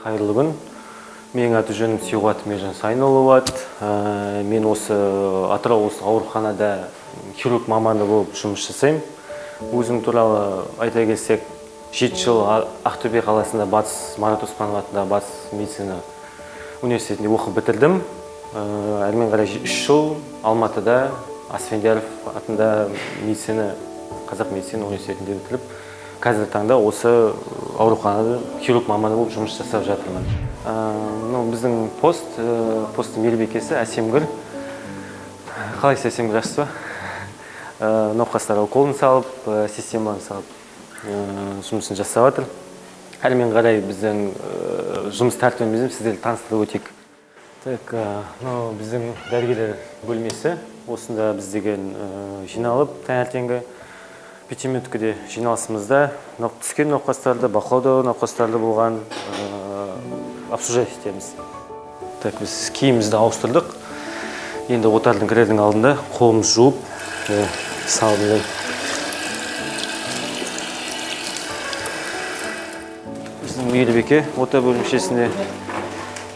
Қайырлы күн. Менің аты жөнім Сүйғат Мержан Сайынұлы. Мен осы Атырау ауруханада хирург маманы болып жұмыс жасаймын. Өзім туралы айта келсек, 7 жыл Ақтөбе қаласында Марат Оспанов атындағы батыс медицина университетінде оқып бітірдім. Әрмен қарай 3 жыл Алматыда Асфендияров атында Қазақ медицина университетінде бітіріп, қазіргі таңда осы ауруханада хирург маманы болып жұмыс жасап жатырмын. Біздің посттың мейірбикесі Әсемгүл. Қалайсыз, Әсемгүл, жақсы ба? Науқастарға уколын салып, системаны салып жұмысын жасап жатыр. Әрмен қарай біздің жұмыс тәртібімізді сіздерге таныстырып өтейік. Біздің дәрігерлер бөлмесі. Осында біздеген жиналып, таңертеңгі 5 минуткіде жиналысымызда түскен науқастарды, бақылауда науқастарды болған обслуживать етеміз. Біз киімімізді ауыстырдық. Енді отардың кірердің алдында қолымыз жуып, салындай. Біздің мейірбике ота бөлімшесінде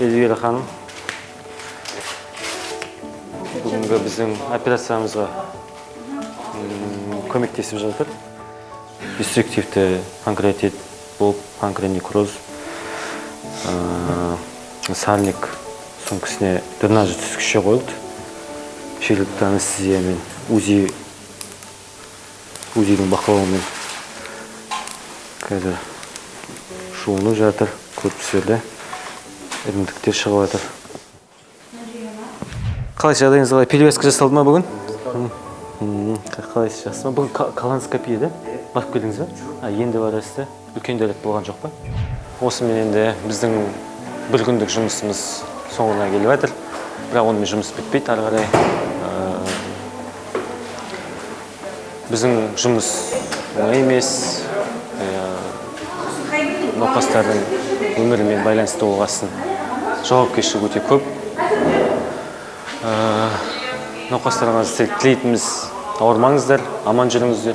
Эльвира ханым. Бүгінгі біздің операциямызға көмектесіп жатыр. Диструктивті панкреатит болып, панкреонекроз, сальник сөмкісіне дренажы түскіше қойылды. Шейлікті анестезиямен, УЗИ-дің бақылауымен қазір шуылынып жатыр, көп түсерді, ірімдіктер шығып жатыр. Қалай жағдайыңыз қалай? Перевязка жасалды ма бүгін? Қалайсыз, жақсы ма? Бүгін колоноскопия, да? Барып келдіңіз ба? Енді барасыз да? Үлкен дәрет болған жоқ па? Осымен енді біздің бір күндік жұмысымыз соңына келіп жатыр. Бірақ онымен жұмыс бітпейді ары қарай. Біздің жұмыс оңай емес. Науқастардың өмірімен байланысты болғасын жауапкершілік өте көп. Науқастарға тілейтініміз ауырмаңыздар, аман жүріңіздер.